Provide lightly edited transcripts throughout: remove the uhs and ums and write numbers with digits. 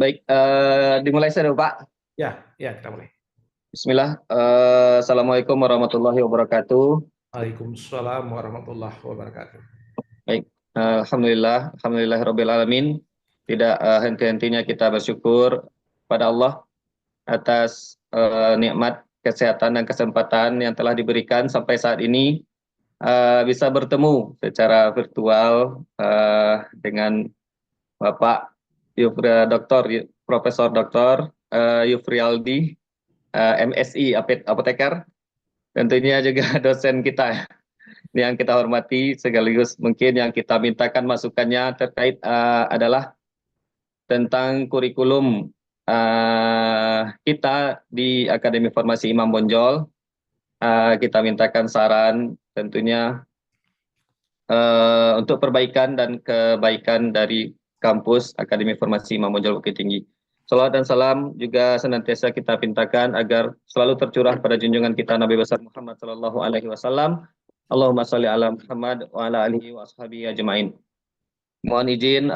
Baik, dimulai saja Pak. Ya, ya kita mulai. Bismillah. Assalamualaikum warahmatullahi wabarakatuh. Waalaikumsalam warahmatullahi wabarakatuh. Baik, alhamdulillahirabbil alamin. Tidak henti-hentinya kita bersyukur pada Allah atas nikmat kesehatan dan kesempatan yang telah diberikan sampai saat ini bisa bertemu secara virtual dengan Bapak Profesor Dr. Yufrialdi, MSI Apoteker. Tentunya juga dosen kita yang kita hormati, sekaligus mungkin yang kita mintakan masukannya terkait adalah tentang kurikulum kita di Akademi Farmasi Imam Bonjol. Kita mintakan saran tentunya untuk perbaikan dan kebaikan dari kampus Akademi Farmasi Imam Bonjol Bukit Tinggi. Salawat dan salam juga senantiasa kita pintakan agar selalu tercurah pada junjungan kita Nabi besar Muhammad Sallallahu Alaihi Wasallam. Allahumma sholli ala Muhammad wa ala alihi wa ashabihi ajma'in. Mohon izin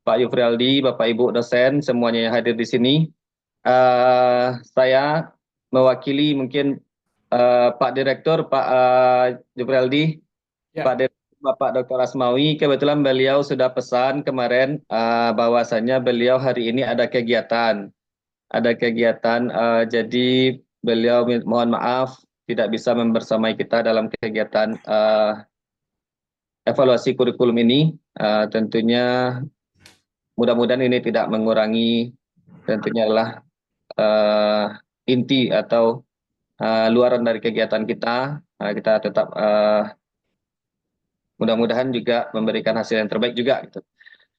Pak Yufrialdi, Bapak Ibu dosen, semuanya yang hadir di sini. Saya mewakili mungkin Pak Direktur, Pak Yufrialdi, Ya. Pak Direktur, Bapak Dr. Asmawi. Kebetulan beliau sudah pesan kemarin bahwasannya beliau hari ini ada kegiatan. Jadi beliau mohon maaf tidak bisa membersamai kita dalam kegiatan evaluasi kurikulum ini. Tentunya mudah-mudahan ini tidak mengurangi tentunya adalah inti atau luaran dari kegiatan kita. Kita tetap mudah-mudahan juga memberikan hasil yang terbaik juga gitu.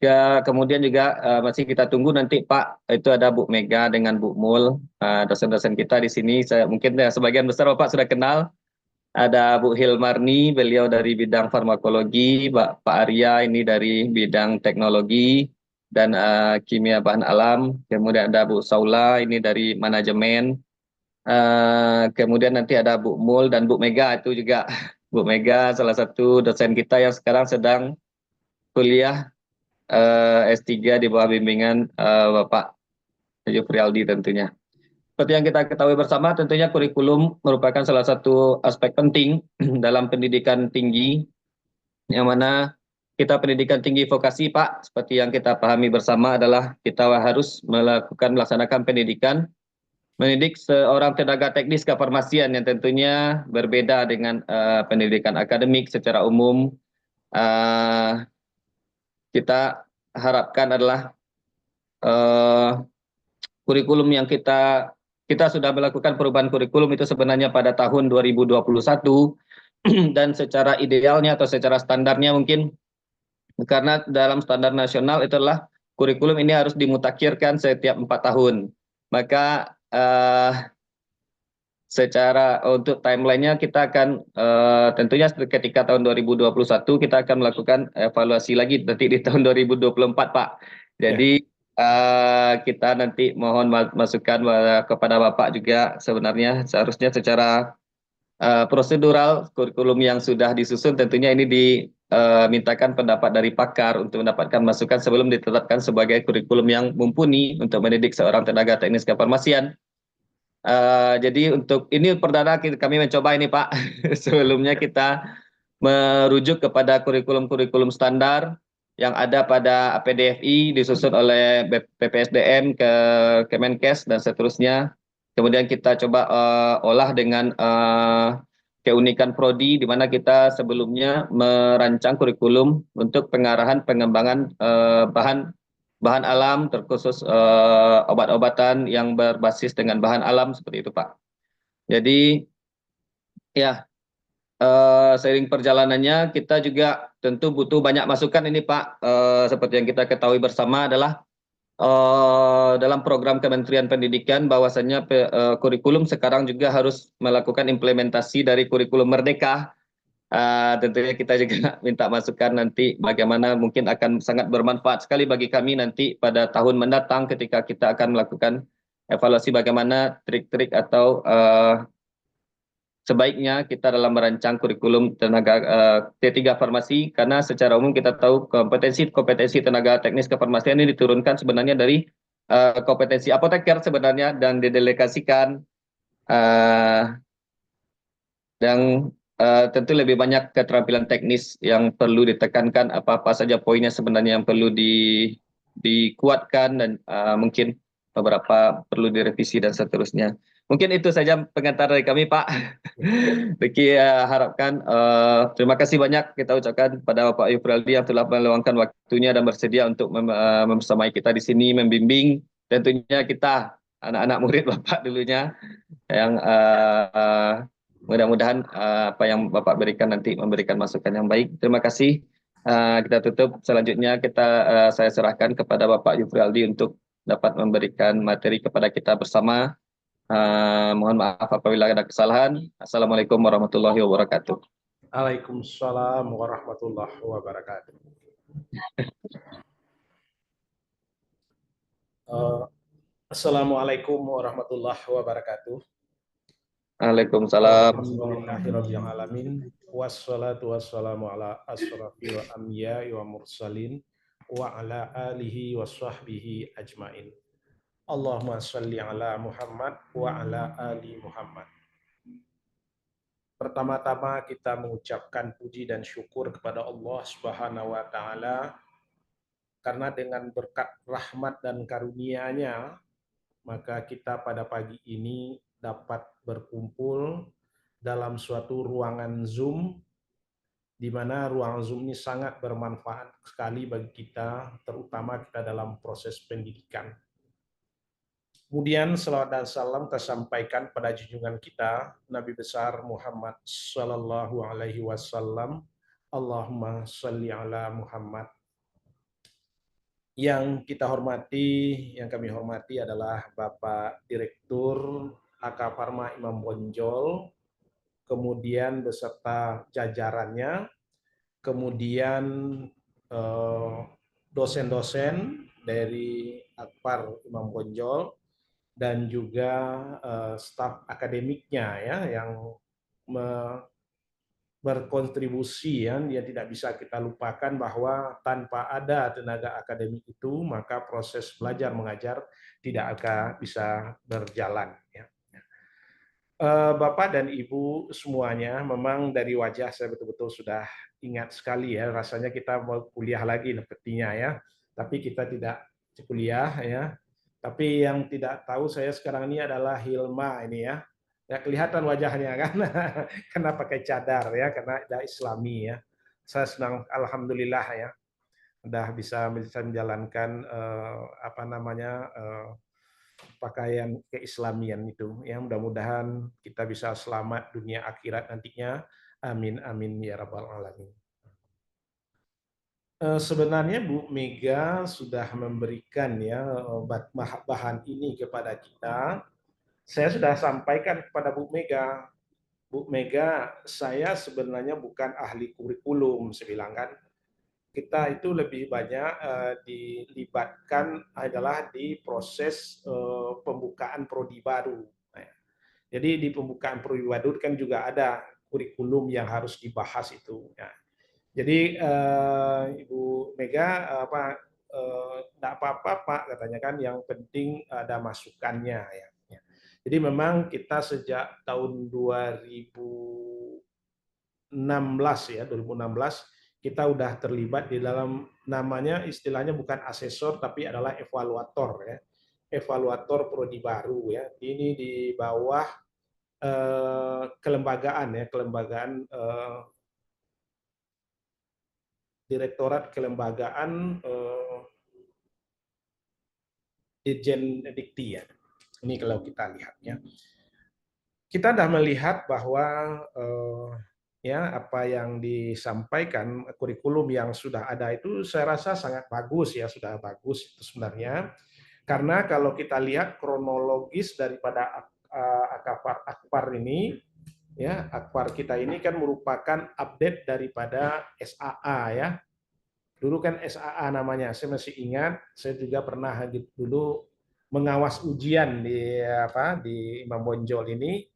Ya, kemudian juga masih kita tunggu nanti Pak, itu ada Bu Mega dengan Bu Mul, dosen-dosen kita di sini. Saya mungkin ya, sebagian besar Bapak sudah kenal. Ada Bu Hilmarni, beliau dari bidang farmakologi, Pak Arya ini dari bidang teknologi dan kimia bahan alam. Kemudian ada Bu Saula ini dari manajemen. Kemudian nanti ada Bu Mul dan Bu Mega itu juga. Bu Mega salah satu dosen kita yang sekarang sedang kuliah S3 di bawah bimbingan Bapak Yufrialdi tentunya. Seperti yang kita ketahui bersama, tentunya kurikulum merupakan salah satu aspek penting dalam pendidikan tinggi, yang mana kita pendidikan tinggi vokasi, Pak, seperti yang kita pahami bersama adalah kita harus melaksanakan pendidikan, mendidik seorang tenaga teknis kefarmasian yang tentunya berbeda dengan pendidikan akademik secara umum. Kita harapkan adalah kurikulum yang kita sudah melakukan perubahan kurikulum itu sebenarnya pada tahun 2021 dan secara idealnya atau secara standarnya mungkin karena dalam standar nasional itulah kurikulum ini harus dimutakhirkan setiap 4 tahun. Maka secara untuk timelinenya kita akan tentunya ketika tahun 2021 kita akan melakukan evaluasi lagi nanti di tahun 2024 Pak. Jadi kita nanti mohon masukan kepada Bapak juga, sebenarnya seharusnya secara prosedural kurikulum yang sudah disusun tentunya ini dimintakan pendapat dari pakar untuk mendapatkan masukan sebelum ditetapkan sebagai kurikulum yang mumpuni untuk mendidik seorang tenaga teknis kefarmasian. Jadi untuk ini perdana kami mencoba ini Pak. Sebelumnya kita merujuk kepada kurikulum-kurikulum standar yang ada pada APDFI disusun oleh BPSDM ke Kemenkes dan seterusnya. Kemudian kita coba olah dengan keunikan prodi, di mana kita sebelumnya merancang kurikulum untuk pengarahan pengembangan bahan alam, terkhusus obat-obatan yang berbasis dengan bahan alam seperti itu Pak. Jadi ya seiring perjalanannya kita juga tentu butuh banyak masukan ini Pak. Seperti yang kita ketahui bersama adalah dalam program Kementerian Pendidikan bahwasannya kurikulum sekarang juga harus melakukan implementasi dari kurikulum Merdeka. Tentunya kita juga minta masukan nanti bagaimana mungkin akan sangat bermanfaat sekali bagi kami nanti pada tahun mendatang ketika kita akan melakukan evaluasi bagaimana trik-trik atau sebaiknya kita dalam merancang kurikulum tenaga T3 farmasi, karena secara umum kita tahu kompetensi tenaga teknis kefarmasian ini diturunkan sebenarnya dari kompetensi apoteker sebenarnya dan didelegasikan, dan tentu lebih banyak keterampilan teknis yang perlu ditekankan, apa-apa saja poinnya sebenarnya yang perlu dikuatkan, dan mungkin beberapa perlu direvisi dan seterusnya. Mungkin itu saja pengantar dari kami, Pak. Ricky, harapkan terima kasih banyak kita ucapkan pada Bapak Yufraldi yang telah meluangkan waktunya dan bersedia untuk membersamai kita di sini, membimbing tentunya kita anak-anak murid Bapak dulunya, yang mudah-mudahan apa yang Bapak berikan nanti memberikan masukan yang baik. Terima kasih. Kita tutup. Selanjutnya saya serahkan kepada Bapak Yufraldi untuk dapat memberikan materi kepada kita bersama. Mohon maaf apabila ada kesalahan. Assalamualaikum warahmatullahi wabarakatuh. Waalaikumsalam warahmatullahi wabarakatuh. Assalamualaikum warahmatullahi wabarakatuh. Waalaikumsalam. Alhamdulillahirrabbilalamin. Wassalatu wassalamu ala asrafil anbiya'i wa mursalin wa ala alihi wa sahbihi ajmain. Allahumma salli ala Muhammad wa ala ali Muhammad. Pertama-tama kita mengucapkan puji dan syukur kepada Allah Subhanahu wa taala, karena dengan berkat rahmat dan karunia-Nya maka kita pada pagi ini dapat berkumpul dalam suatu ruangan Zoom, di mana ruangan Zoom ini sangat bermanfaat sekali bagi kita, terutama kita dalam proses pendidikan. Kemudian salawat dan salam tersampaikan pada junjungan kita Nabi besar Muhammad Sallallahu Alaihi Wasallam. Allahumma salli ala Muhammad. Yang kita hormati, yang kami hormati adalah Bapak Direktur AK Pharma Imam Bonjol, kemudian beserta jajarannya, kemudian dosen-dosen dari Akpar Imam Bonjol, dan juga staf akademiknya ya, yang berkontribusi, ya, dia tidak bisa kita lupakan bahwa tanpa ada tenaga akademik itu maka proses belajar mengajar tidak akan bisa berjalan. Ya. Bapak dan Ibu semuanya, memang dari wajah saya betul-betul sudah ingat sekali ya, rasanya kita mau kuliah lagi sepertinya ya, tapi kita tidak kuliah ya. Tapi yang tidak tahu saya sekarang ini adalah Hilma ini ya. Ya kelihatan wajahnya kan, karena pakai cadar ya, karena ada Islami ya. Saya senang, alhamdulillah ya, udah bisa menjalankan pakaian keislamian itu. Ya mudah-mudahan kita bisa selamat dunia akhirat nantinya. Amin amin ya rabbal alamin. Sebenarnya Bu Mega sudah memberikan ya bahan ini kepada kita. Saya sudah sampaikan kepada Bu Mega, saya sebenarnya bukan ahli kurikulum, saya bilang kan. Kita itu lebih banyak dilibatkan adalah di proses pembukaan prodi baru. Jadi di pembukaan prodi baru kan juga ada kurikulum yang harus dibahas itu. Ya. Jadi Ibu Mega tidak apa-apa Pak katanya kan, yang penting ada masukannya ya. Jadi memang kita sejak tahun 2016 ya, 2016 kita udah terlibat di dalam, namanya istilahnya bukan asesor tapi adalah evaluator ya. Evaluator prodi baru ya. Ini di bawah kelembagaan ya, kelembagaan Direktorat Kelembagaan Dirjen Dikti ya. Ini kalau kita lihat ya. Kita sudah melihat bahwa ya apa yang disampaikan kurikulum yang sudah ada itu saya rasa sangat bagus ya, sudah bagus itu sebenarnya. Karena kalau kita lihat kronologis daripada Akpar ini ya, Akpar kita ini kan merupakan update daripada SAA ya. Dulu kan SAA namanya, saya masih ingat, saya juga pernah dulu mengawas ujian di Imam Bonjol ini,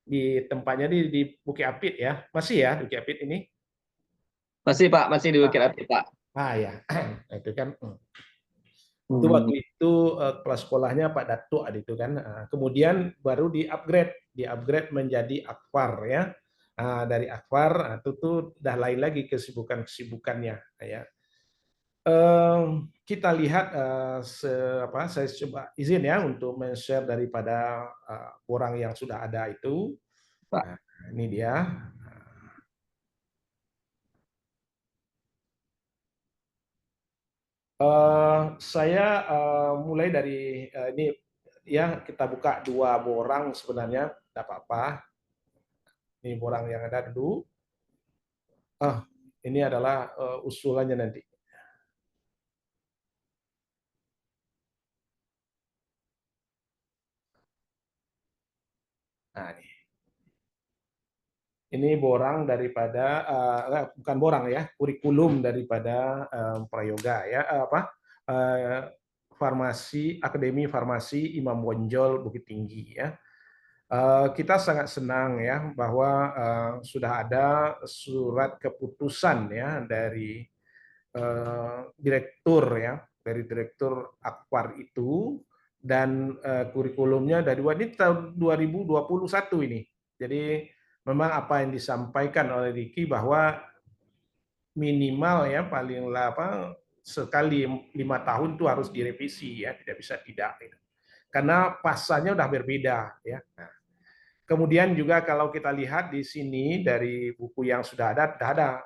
di tempatnya di Bukit Apit ya. Masih ya Bukit Apit ini? Masih Pak, masih di Bukit Apit Pak. Ya, itu kan. Itu waktu itu kepala sekolahnya Pak Datuk itu kan. Kemudian baru di-upgrade menjadi Akfar ya. Dari Akfar itu tuh udah lain lagi kesibukannya ya. Kita lihat saya coba izin ya untuk men-share daripada orang yang sudah ada itu. Pak. Nah, ini dia. Saya mulai dari ini ya, kita buka dua borang sebenarnya, tidak apa-apa. Ini borang yang ada dulu. Ini adalah usulannya nanti. Nah, ini borang daripada bukan borang ya, kurikulum daripada Prayoga ya, Farmasi Akademi Farmasi Imam Bonjol Bukit Tinggi ya. Kita sangat senang ya bahwa sudah ada surat keputusan ya dari direktur Akbar itu, dan kurikulumnya dari ini tahun 2021 ini. Jadi memang apa yang disampaikan oleh Diki bahwa minimal ya paling sekali 5 tahun itu harus direvisi ya, tidak bisa tidak. Karena pasalnya udah berbeda ya. Nah, kemudian juga kalau kita lihat di sini dari buku yang sudah ada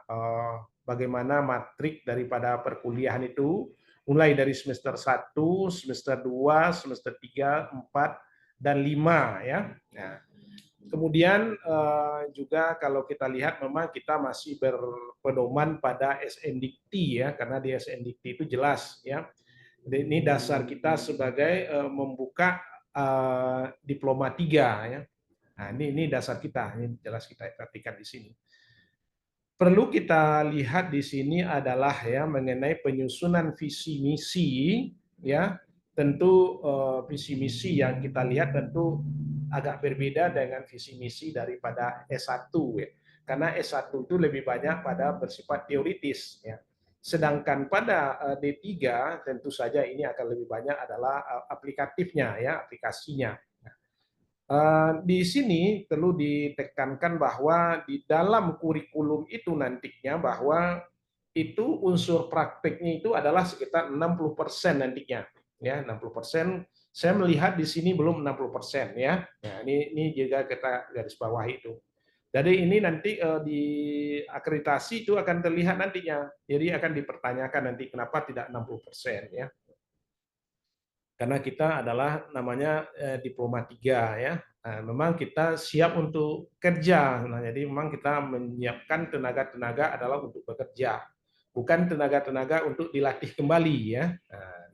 bagaimana matrik daripada perkuliahan itu, mulai dari semester 1, semester 2, semester 3, 4, dan 5 ya. Nah, kemudian juga kalau kita lihat memang kita masih berpedoman pada SNDikti ya, karena di SNDikti itu jelas ya. Ini dasar kita sebagai membuka diploma 3 ya. Nah, ini dasar kita, ini jelas kita perhatikan di sini. Perlu kita lihat di sini adalah ya mengenai penyusunan visi misi ya. Tentu visi misi yang kita lihat tentu agak berbeda dengan visi misi daripada S1 ya. Karena S1 itu lebih banyak pada bersifat teoritis ya. Sedangkan pada D3 tentu saja ini akan lebih banyak adalah aplikatifnya ya, aplikasinya. Di sini perlu ditekankan bahwa di dalam kurikulum itu nantinya bahwa itu unsur prakteknya itu adalah sekitar 60% nantinya. Ya, 60%. Saya melihat di sini belum 60% ya. Nah, ini juga kita garis bawah itu. Jadi ini nanti di akreditasi itu akan terlihat nantinya. Jadi akan dipertanyakan nanti kenapa tidak 60% ya. Karena kita adalah namanya diploma 3 ya. Nah, memang kita siap untuk kerja. Nah, jadi memang kita menyiapkan tenaga-tenaga adalah untuk bekerja, bukan tenaga-tenaga untuk dilatih kembali ya. Nah,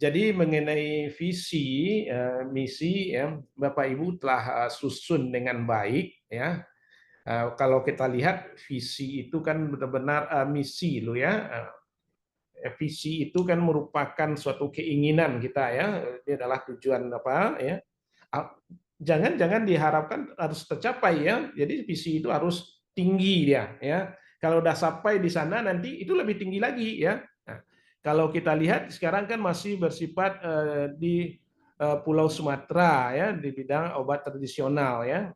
jadi mengenai visi misi ya, Bapak Ibu telah susun dengan baik ya. Kalau kita lihat visi itu kan benar-benar misi lo ya. Visi itu kan merupakan suatu keinginan kita ya, ini adalah tujuan apa ya. Jangan diharapkan harus tercapai ya. Jadi visi itu harus tinggi dia ya. Kalau udah sampai di sana nanti itu lebih tinggi lagi ya. Nah, kalau kita lihat sekarang kan masih bersifat di Pulau Sumatera ya, di bidang obat tradisional ya.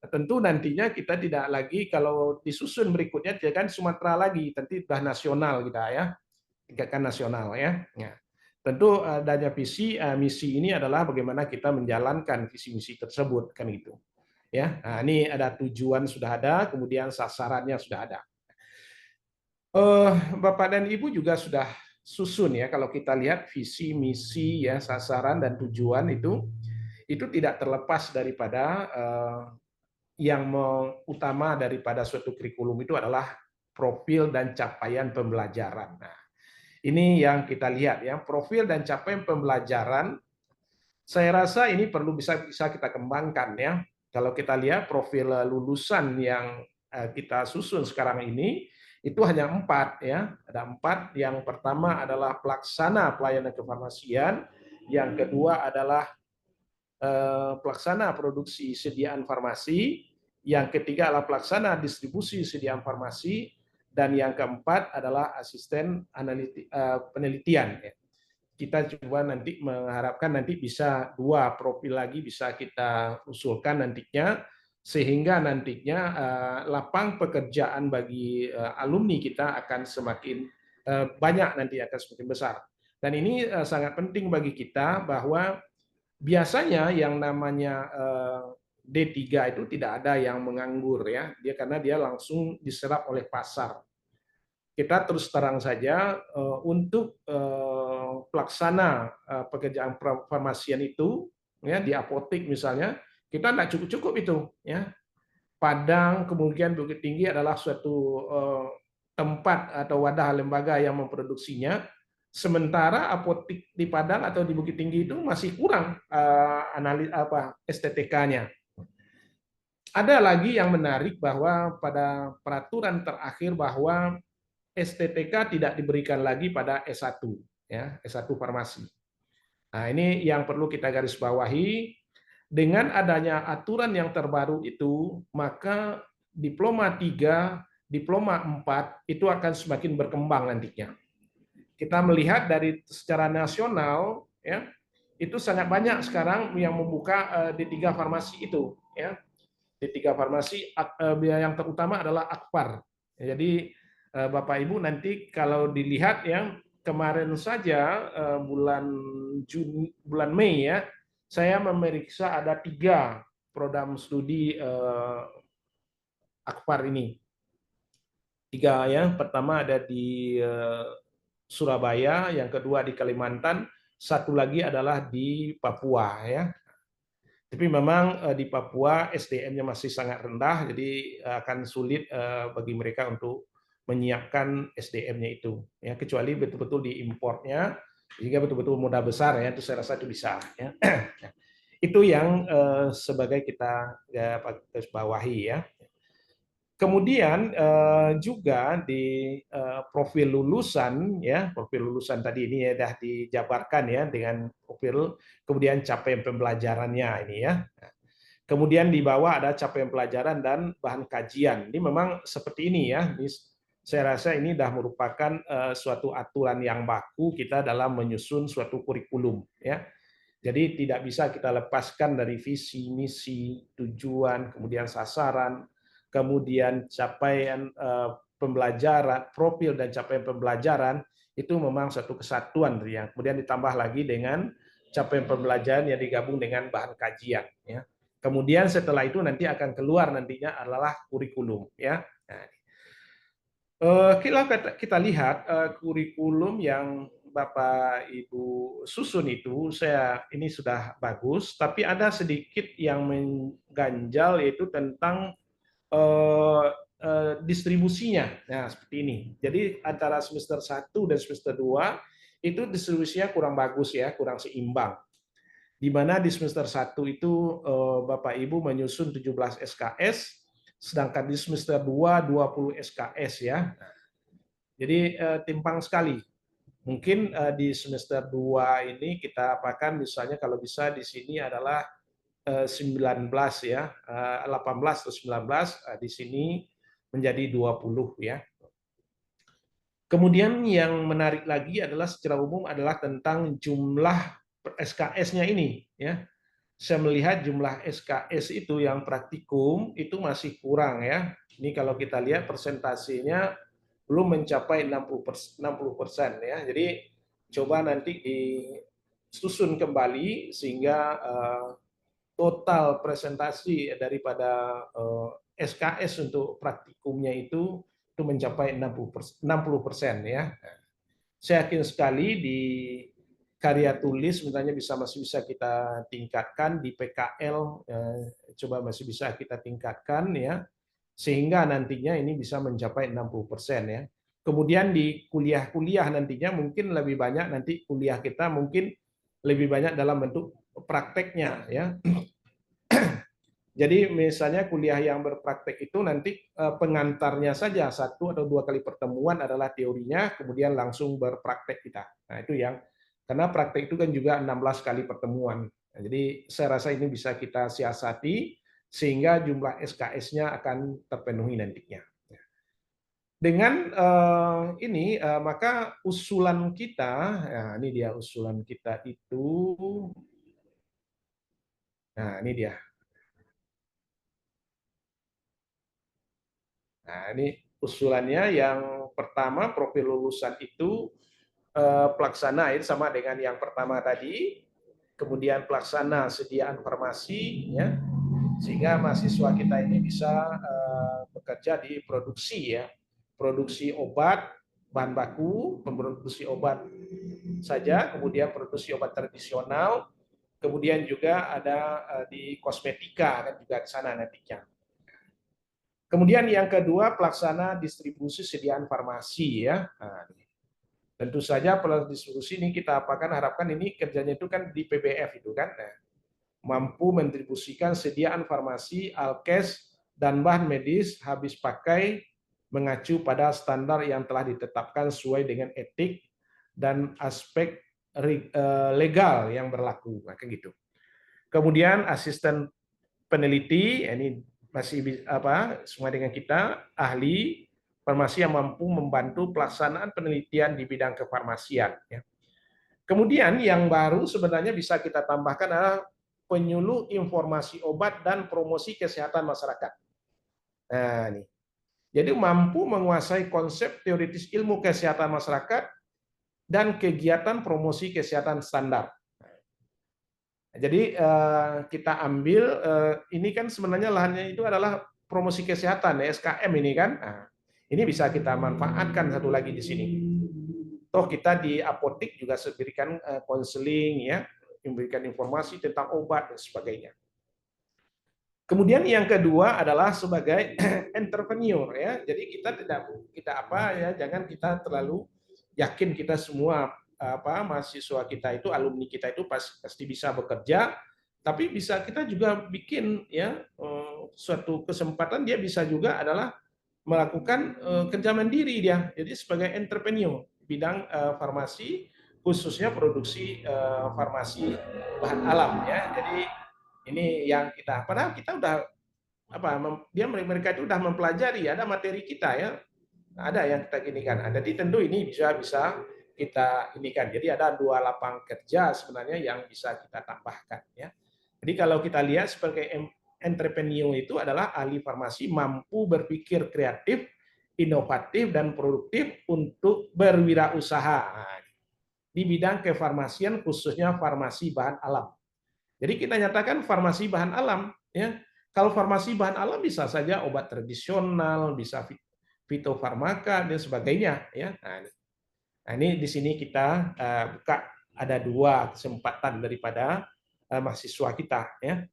Tentu nantinya kita tidak lagi kalau disusun berikutnya kan Sumatera lagi, nanti sudah nasional kita ya. Tingkatkan nasional ya. Ya. Tentu adanya visi misi ini adalah bagaimana kita menjalankan visi misi tersebut kan gitu. Ya. Nah, ini ada tujuan sudah ada, kemudian sasarannya sudah ada. Bapak dan Ibu juga sudah susun ya, kalau kita lihat visi misi ya, sasaran dan tujuan itu tidak terlepas daripada yang utama daripada suatu kurikulum itu adalah profil dan capaian pembelajaran. Nah, ini yang kita lihat ya, profil dan capaian pembelajaran. Saya rasa ini perlu bisa kita kembangkan ya. Kalau kita lihat profil lulusan yang kita susun sekarang ini itu hanya 4 ya. Ada 4. Yang pertama adalah pelaksana pelayanan kefarmasian, yang kedua adalah pelaksana produksi sediaan farmasi, yang ketiga adalah pelaksana distribusi sediaan farmasi, dan yang keempat adalah asisten penelitian. kita coba nanti mengharapkan nanti bisa 2 profil lagi bisa kita usulkan nantinya, sehingga nantinya lapang pekerjaan bagi alumni kita akan semakin banyak, nanti akan semakin besar. Dan ini sangat penting bagi kita bahwa biasanya yang namanya D3 itu tidak ada yang menganggur ya, karena dia langsung diserap oleh pasar. Kita terus terang saja untuk pelaksana pekerjaan farmasian itu ya di apotek misalnya, kita tidak cukup-cukup itu ya. Padang kemudian Bukit Tinggi adalah suatu tempat atau wadah lembaga yang memproduksinya, sementara apotek di Padang atau di Bukit Tinggi itu masih kurang analis STTK-nya. Ada lagi yang menarik bahwa pada peraturan terakhir bahwa STTK tidak diberikan lagi pada S1 ya, S1 farmasi. Nah, ini yang perlu kita garis bawahi. Dengan adanya aturan yang terbaru itu, maka diploma 3, diploma 4 itu akan semakin berkembang nantinya. Kita melihat dari secara nasional ya, itu sangat banyak sekarang yang membuka D3 farmasi itu ya. D3 farmasi yang terutama adalah Akpar. Jadi Bapak Ibu nanti kalau dilihat yang kemarin saja bulan Mei ya, saya memeriksa ada 3 program studi Akpar ini. 3 ya, pertama ada di Surabaya, yang kedua di Kalimantan, satu lagi adalah di Papua ya. Tapi memang di Papua SDM-nya masih sangat rendah, jadi akan sulit bagi mereka untuk menyiapkan SDM-nya itu. Ya, kecuali betul-betul diimportnya, sehingga betul-betul modal besar ya, itu saya rasa itu bisa. Ya. Itu yang sebagai kita garis bawahi ya. Kemudian juga di profil lulusan ya, profil lulusan tadi ini ya sudah dijabarkan ya dengan profil, kemudian capaian pembelajarannya ini ya. Kemudian di bawah ada capaian pelajaran dan bahan kajian. Ini memang seperti ini ya. Saya rasa ini sudah merupakan suatu aturan yang baku kita dalam menyusun suatu kurikulum ya. Jadi tidak bisa kita lepaskan dari visi, misi, tujuan, kemudian sasaran, kemudian capaian pembelajaran, profil dan capaian pembelajaran itu memang satu kesatuan yang kemudian ditambah lagi dengan capaian pembelajaran yang digabung dengan bahan kajian ya. Kemudian setelah itu nanti akan keluar nantinya adalah kurikulum ya. Nah, kita lihat kurikulum yang Bapak Ibu susun itu, ini sudah bagus, tapi ada sedikit yang mengganjal yaitu tentang distribusinya. Nah, seperti ini. Jadi antara semester 1 dan semester 2 itu distribusinya kurang bagus ya, kurang seimbang. Di mana di semester 1 itu Bapak Ibu menyusun 17 SKS, sedangkan di semester 2 20 SKS ya. Jadi timpang sekali. Mungkin di semester 2 ini kita apakan misalnya kalau bisa di sini adalah 19 ya, 18 atau 19, di sini menjadi 20 ya. Kemudian yang menarik lagi adalah secara umum adalah tentang jumlah SKS-nya ini ya. Saya melihat jumlah SKS itu yang praktikum itu masih kurang ya. Ini kalau kita lihat persentasenya belum mencapai 60% ya. Jadi coba nanti disusun kembali sehingga total presentasi daripada SKS untuk praktikumnya itu mencapai 60% ya. Saya yakin sekali di karya tulis misalnya masih bisa kita tingkatkan, di PKL coba masih bisa kita tingkatkan ya, sehingga nantinya ini bisa mencapai 60% ya. Kemudian di kuliah-kuliah nantinya mungkin lebih banyak, nanti kuliah kita mungkin lebih banyak dalam bentuk prakteknya ya. Jadi misalnya kuliah yang berpraktek itu nanti pengantarnya saja 1 atau 2 kali pertemuan adalah teorinya, kemudian langsung berpraktek kita. Nah itu yang, karena praktek itu kan juga 16 kali pertemuan. Nah, jadi saya rasa ini bisa kita siasati sehingga jumlah SKS-nya akan terpenuhi nantinya. Dengan maka usulan kita, ya ini dia usulan kita itu, nah ini dia. Nah ini usulannya yang pertama profil lulusan itu pelaksana itu sama dengan yang pertama tadi, kemudian pelaksana sediaan farmasi, ya, sehingga mahasiswa kita ini bisa bekerja di produksi, ya, produksi obat, bahan baku, memproduksi obat saja, kemudian produksi obat tradisional, kemudian juga ada di kosmetika kan juga ke sana nantinya. Kemudian yang kedua pelaksana distribusi sediaan farmasi, ya. Nah, tentu saja distribusi ini kita harapkan ini kerjanya itu kan di PBF itu kan. Nah, mampu mendistribusikan sediaan farmasi, alkes, dan bahan medis habis pakai mengacu pada standar yang telah ditetapkan sesuai dengan etik dan aspek legal yang berlaku. Nah, kayak gitu. Kemudian asisten peneliti, ini masih semua dengan kita, ahli farmasi yang mampu membantu pelaksanaan penelitian di bidang kefarmasian. Ya. Kemudian yang baru sebenarnya bisa kita tambahkan adalah penyuluh informasi obat dan promosi kesehatan masyarakat. Nah, ini. Jadi mampu menguasai konsep teoritis ilmu kesehatan masyarakat dan kegiatan promosi kesehatan standar. Jadi kita ambil ini kan sebenarnya lahannya itu adalah promosi kesehatan, SKM ini kan. Nah, ini bisa kita manfaatkan satu lagi di sini. Toh kita di apotek juga memberikan konseling, ya, memberikan informasi tentang obat dan sebagainya. Kemudian yang kedua adalah sebagai entrepreneur, ya. Jadi jangan kita terlalu yakin kita semua mahasiswa kita itu, alumni kita itu pasti bisa bekerja, tapi bisa kita juga bikin, ya, suatu kesempatan dia bisa juga adalah melakukan kerja mandiri dia. Jadi sebagai entrepreneur bidang farmasi, khususnya produksi farmasi bahan alam, ya. Jadi ini yang padahal kita udah mereka itu udah mempelajari, ada materi kita, ya, ada yang kita gini kan. Jadi tentu ini bisa kita ini kan. Jadi ada 2 lapang kerja sebenarnya yang bisa kita tambahkan, ya. Jadi kalau kita lihat sebagai entrepreneur itu adalah ahli farmasi mampu berpikir kreatif, inovatif dan produktif untuk berwirausaha di bidang kefarmasian, khususnya farmasi bahan alam. Jadi kita nyatakan farmasi bahan alam, ya. Kalau farmasi bahan alam bisa saja obat tradisional, bisa fitofarmaka dan sebagainya, ya. Nah, ini di sini kita buka ada 2 kesempatan daripada mahasiswa kita, ya.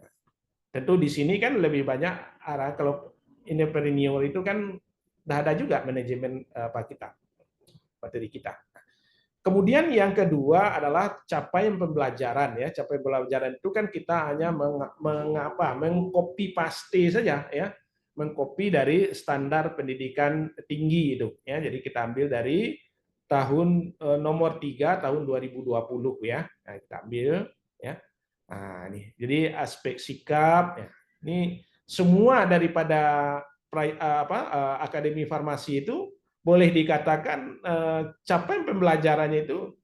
Tentu di sini kan lebih banyak arah, kalau entrepreneur itu kan udah ada juga manajemen kita, materi kita. Kemudian yang kedua adalah capaian pembelajaran, ya. Capaian pembelajaran itu kan kita hanya mengcopy paste saja, ya. Mengcopy dari standar pendidikan tinggi itu, ya. Jadi kita ambil dari tahun nomor 3 tahun 2020, ya. Nah, kita ambil, ya. Nah, ini. Jadi aspek sikap, ya. Ini semua daripada Akademi Farmasi itu boleh dikatakan capaian pembelajarannya itu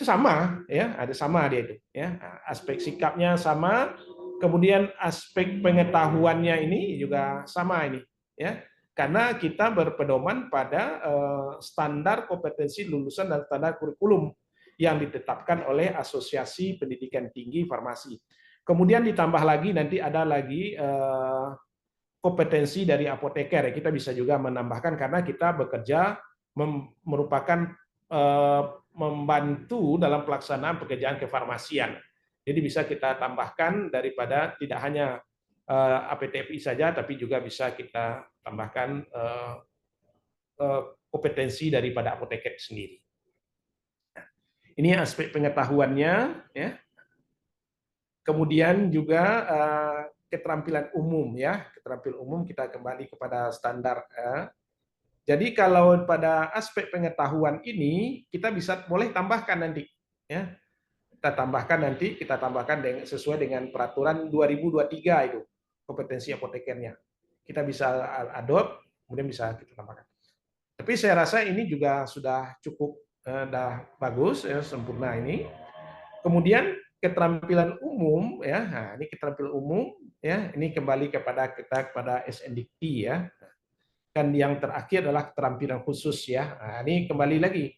sama, ya, ada sama dia itu, ya. Aspek sikapnya sama, kemudian aspek pengetahuannya ini juga sama ini, ya. Karena kita berpedoman pada standar kompetensi lulusan dan standar kurikulum yang ditetapkan oleh Asosiasi Pendidikan Tinggi Farmasi. Kemudian ditambah lagi nanti ada lagi kompetensi dari apoteker, kita bisa juga menambahkan karena kita bekerja merupakan membantu dalam pelaksanaan pekerjaan kefarmasian. Jadi bisa kita tambahkan daripada tidak hanya APTFI saja, tapi juga bisa kita tambahkan kompetensi daripada apoteker sendiri. Ini aspek pengetahuannya, ya. Kemudian juga keterampilan umum, ya. Keterampilan umum kita kembali kepada standar. Jadi kalau pada aspek pengetahuan ini kita boleh tambahkan nanti, ya. Kita tambahkan sesuai dengan peraturan 2023 itu kompetensi apotekernya. Kita bisa adopt, kemudian bisa kita tambahkan. Tapi saya rasa ini juga sudah cukup dah bagus ya, sempurna ini. Kemudian keterampilan umum ya, nah, ini keterampilan umum ya, ini kembali kepada kita kepada SNDT ya. Dan yang terakhir adalah keterampilan khusus ya. Nah, ini kembali lagi.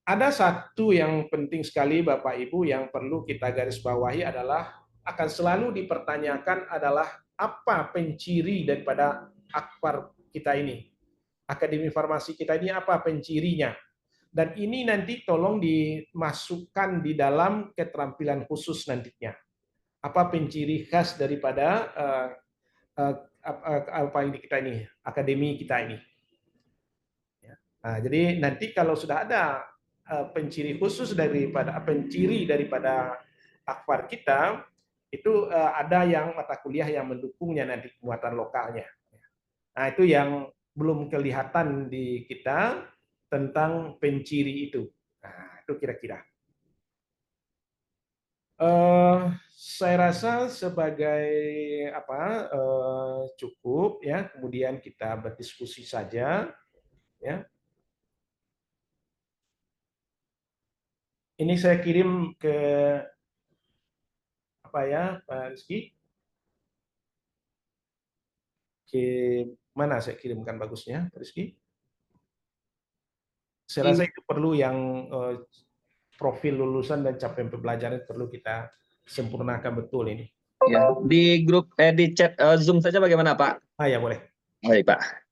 Ada satu yang penting sekali Bapak Ibu yang perlu kita garis bawahi adalah akan selalu dipertanyakan adalah apa penciri daripada akbar kita ini. Akademi Farmasi kita ini apa pencirinya. Dan ini nanti tolong dimasukkan di dalam keterampilan khusus nantinya. Apa penciri khas daripada apa ini kita ini, akademi kita ini. Nah, jadi nanti kalau sudah ada penciri khusus daripada akbar kita, itu ada yang mata kuliah yang mendukungnya nanti muatan lokalnya. Nah, itu yang belum kelihatan di kita tentang penciri itu. Nah, itu kira-kira. Saya rasa sebagai apa cukup ya. Kemudian kita berdiskusi saja. Ya. Ini saya kirim ke apa ya, Pak Rizky? Ke mana saya kirimkan bagusnya, Pak Rizky? Saya rasa itu perlu yang profil lulusan dan capaian pembelajaran perlu kita sempurnakan betul ini. Ya, di grup di chat Zoom saja bagaimana, Pak? Ah ya boleh. Baik, Pak.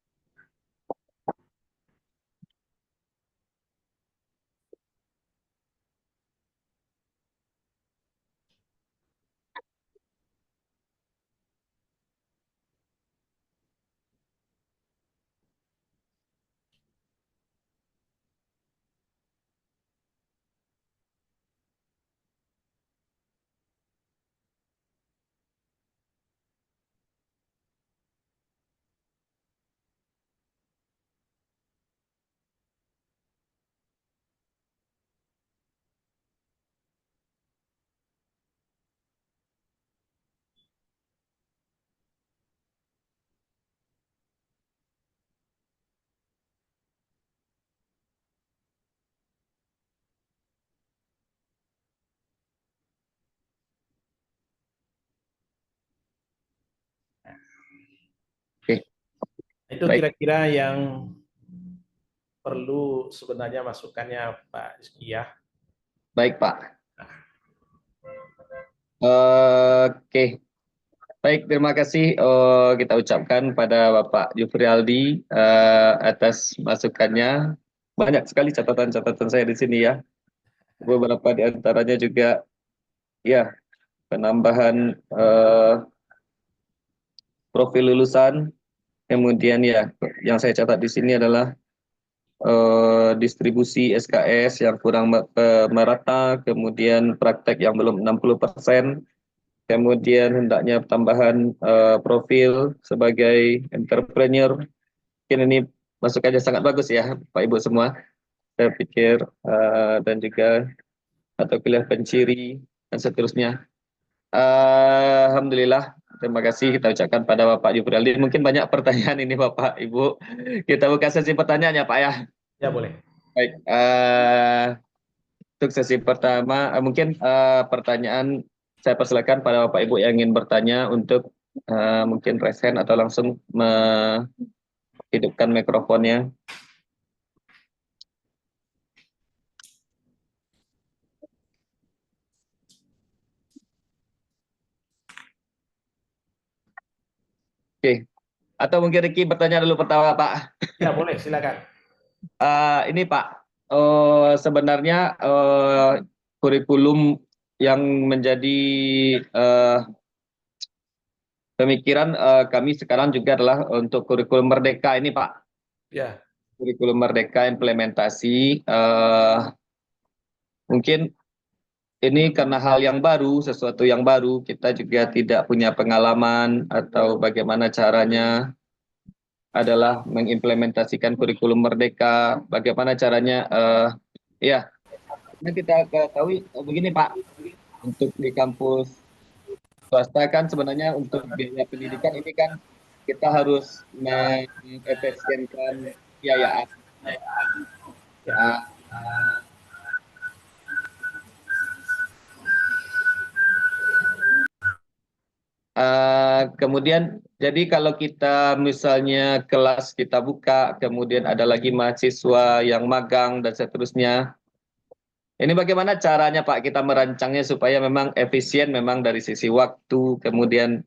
Oke. Itu Baik. kira-kira yang perlu sebenarnya masukannya Pak Rizky ya. Baik, Pak. Oke. Baik, terima kasih kita ucapkan pada Bapak Yufrialdi atas masukannya. Banyak sekali catatan-catatan saya di sini ya. Beberapa di antaranya juga ya penambahan profil lulusan. Kemudian ya yang saya catat di sini adalah distribusi SKS yang kurang merata, kemudian praktek yang belum 60%. Kemudian hendaknya tambahan profil sebagai entrepreneur. Mungkin ini masukannya sangat bagus ya Pak Ibu semua. Saya pikir dan juga atau kuliah penciri dan seterusnya. Alhamdulillah, terima kasih kita ucapkan pada Bapak Yufrialdi. Mungkin banyak pertanyaan ini Bapak Ibu. Kita buka sesi pertanyaan ya Pak ya. Ya boleh. Baik, untuk sesi pertama mungkin pertanyaan saya persilakan pada Bapak Ibu yang ingin bertanya untuk mungkin raise hand atau langsung menghidupkan mikrofonnya. Oke, atau mungkin Ricky bertanya dulu pertama Pak. Ya boleh, silakan. Ini Pak, sebenarnya kurikulum yang menjadi pemikiran kami sekarang juga adalah untuk kurikulum merdeka ini Pak. Ya. Kurikulum merdeka implementasi mungkin ini karena hal yang baru, sesuatu yang baru, kita juga tidak punya pengalaman atau bagaimana caranya adalah mengimplementasikan kurikulum merdeka, bagaimana caranya ya. Nah, kita ketahui begini Pak, untuk di kampus swasta kan sebenarnya untuk biaya pendidikan ini kan kita harus mengefisienkan Iya, ya. Ya. Ah, kemudian, jadi kalau kita misalnya kelas kita buka, kemudian ada lagi mahasiswa yang magang dan seterusnya. Ini bagaimana caranya Pak kita merancangnya supaya memang efisien, memang dari sisi waktu, kemudian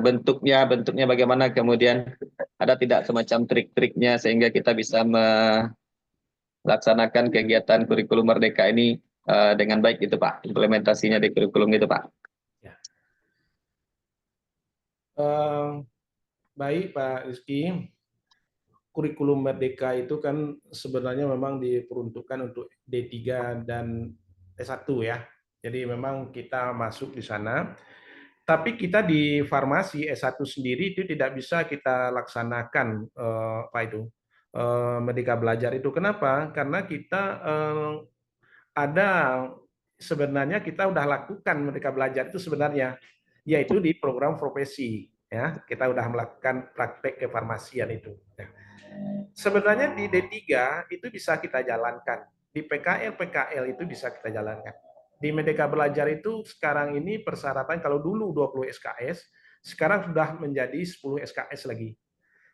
bentuknya bagaimana, kemudian ada tidak semacam trik-triknya sehingga kita bisa melaksanakan kegiatan kurikulum Merdeka ini dengan baik gitu Pak, implementasinya di kurikulum itu Pak. Ya. Baik Pak Rizky, kurikulum Merdeka itu kan sebenarnya memang diperuntukkan untuk D3 dan S1 ya. Jadi memang kita masuk di sana. Tapi kita di farmasi S1 sendiri itu tidak bisa kita laksanakan Pak itu Merdeka Belajar itu. Kenapa? Karena kita ada sebenarnya kita udah lakukan Merdeka Belajar itu sebenarnya yaitu di program profesi ya. Kita udah melakukan praktek kefarmasian itu. Ya. Sebenarnya di D3 itu bisa kita jalankan. Di PKL itu bisa kita jalankan. Di Merdeka Belajar itu sekarang ini persyaratan kalau dulu 20 SKS, sekarang sudah menjadi 10 SKS lagi.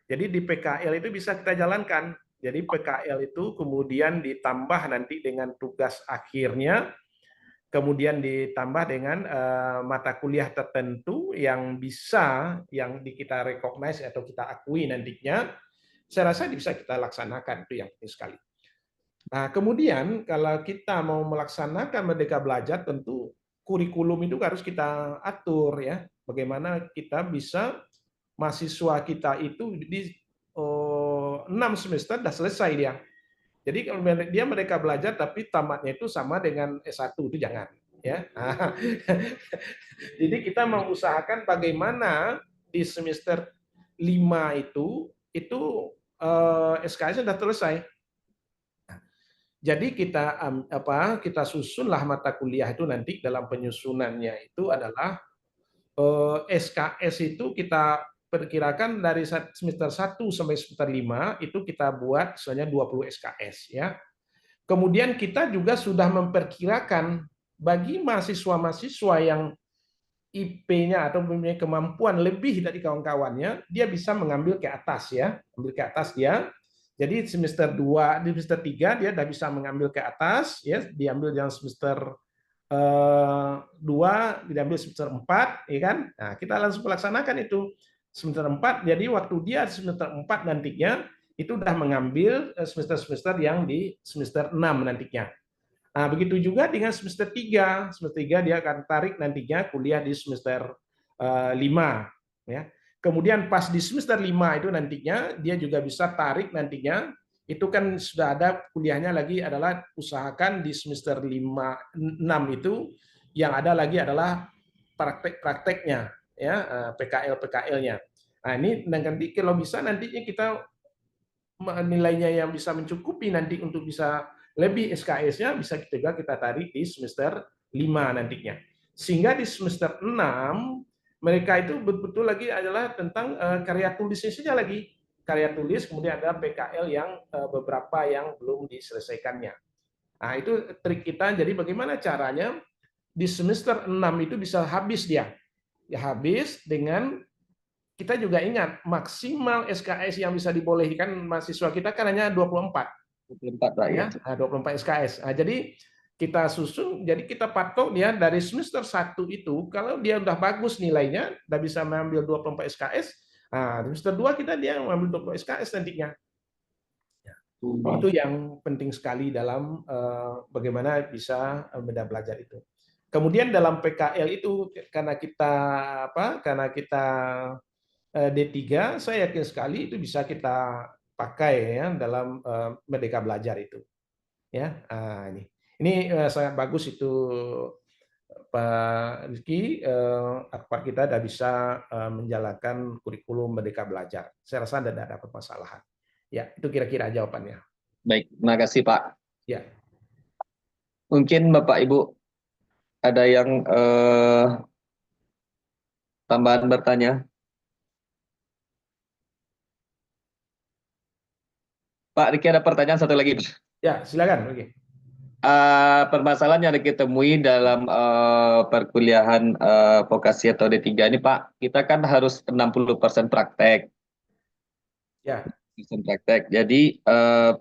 Jadi di PKL itu bisa kita jalankan. Jadi PKL itu kemudian ditambah nanti dengan tugas akhirnya, kemudian ditambah dengan mata kuliah tertentu yang bisa yang kita recognize atau kita akui nantinya, saya rasa bisa kita laksanakan, itu yang penting sekali. Nah, kemudian kalau kita mau melaksanakan Merdeka Belajar, tentu kurikulum itu harus kita atur ya. Bagaimana kita bisa mahasiswa kita itu di 6 semester sudah selesai dia. Jadi kalau dia Merdeka Belajar tapi tamatnya itu sama dengan S1 itu jangan ya. Nah, jadi kita mengusahakan bagaimana di semester 5 itu SKS sudah selesai. Jadi kita susunlah mata kuliah itu nanti dalam penyusunannya itu adalah SKS itu kita perkirakan dari semester 1 sampai semester 5 itu kita buat misalnya 20 SKS ya. Kemudian kita juga sudah memperkirakan bagi mahasiswa-mahasiswa yang IP-nya atau mempunyai kemampuan lebih dari kawan-kawannya, dia bisa mengambil ke atas ya, ambil ke atas dia. Jadi semester 2, di semester 3 dia sudah bisa mengambil ke atas ya, diambil yang semester 2, diambil semester 4 ya kan. Nah, kita langsung melaksanakan itu. Semester 4, jadi waktu dia semester 4 nantinya itu sudah mengambil semester-semester yang di semester 6 nantinya. Nah, begitu juga dengan semester 3. Semester 3 dia akan tarik nantinya kuliah di semester 5 ya. Kemudian pas di semester 5 itu nantinya dia juga bisa tarik nantinya itu kan sudah ada kuliahnya lagi adalah usahakan di semester 5 6 itu yang ada lagi adalah praktek-prakteknya ya, PKL-PKL-nya. Nah, ini nanti kalau bisa nantinya kita nilainya yang bisa mencukupi nanti untuk bisa lebih SKS-nya bisa kita tarik di semester 5 nantinya. Sehingga di semester 6 mereka itu betul-betul lagi adalah tentang karya tulisnya saja lagi. Karya tulis, kemudian ada PKL yang beberapa yang belum diselesaikannya. Nah, itu trik kita. Jadi bagaimana caranya di semester 6 itu bisa habis dia. Ya habis dengan kita juga ingat maksimal SKS yang bisa dibolehkan mahasiswa kita kan hanya 24 24 Pak ya. ya, 24 SKS. Nah, jadi kita susun, jadi kita patok dia dari semester 1 itu kalau dia udah bagus nilainya, udah bisa mengambil 24 SKS. Nah, di semester 2 kita dia mengambil 20 SKS nantinya. Itu yang penting sekali dalam bagaimana bisa beda belajar itu. Kemudian dalam PKL itu karena kita D3, saya yakin sekali itu bisa kita pakai ya dalam Merdeka Belajar itu. Ya, ini sangat bagus itu Pak Rizky, apa kita sudah bisa menjalankan kurikulum Merdeka Belajar. Saya rasa tidak ada permasalahan. Ya, itu kira-kira jawabannya. Baik, terima kasih Pak. Ya. Mungkin Bapak Ibu ada yang tambahan bertanya? Pak Riki ada pertanyaan satu lagi, Pak. Ya, silakan. Oke. Permasalahan yang ditemui dalam perkuliahan vokasi atau D3 ini, Pak, kita kan harus 60% praktek. Ya, Praktek. Jadi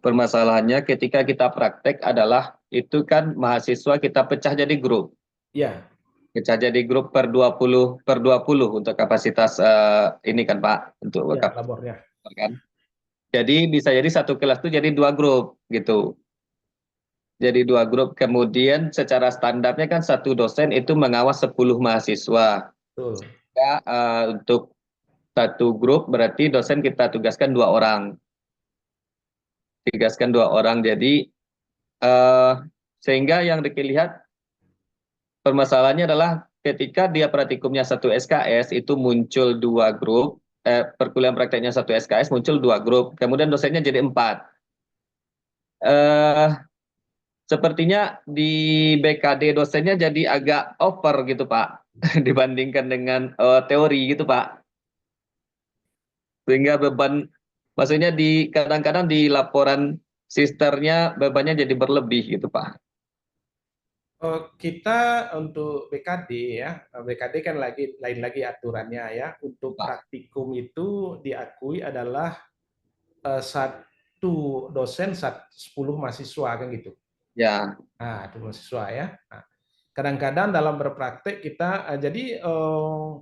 permasalahannya ketika kita praktek adalah itu kan mahasiswa kita pecah jadi grup. ya, Pecah jadi grup per 20 untuk kapasitas ini kan Pak, untuk ya, kapasitas labornya. kan. Jadi bisa jadi satu kelas itu jadi 2 grup gitu. Jadi 2 grup, kemudian secara standarnya kan satu dosen itu mengawas 10 mahasiswa. Betul. Ya, untuk satu grup berarti dosen kita tugaskan 2 orang. Jadi sehingga yang dilihat permasalahannya adalah ketika dia praktikumnya satu SKS itu muncul 2 grup, perkuliahan prakteknya satu SKS muncul 2 grup, kemudian dosennya jadi 4. eh, Sepertinya di BKD dosennya jadi agak over gitu Pak, dibandingkan dengan teori gitu Pak, sehingga beban, maksudnya di kadang-kadang di laporan sisternya bebannya jadi berlebih gitu Pak. Kita untuk BKD ya, BKD kan lagi lain lagi aturannya ya. Untuk Pak, praktikum itu diakui adalah satu dosen 10 mahasiswa kan gitu. ya, Nah, itu mahasiswa ya. Nah, kadang-kadang dalam berpraktek kita jadi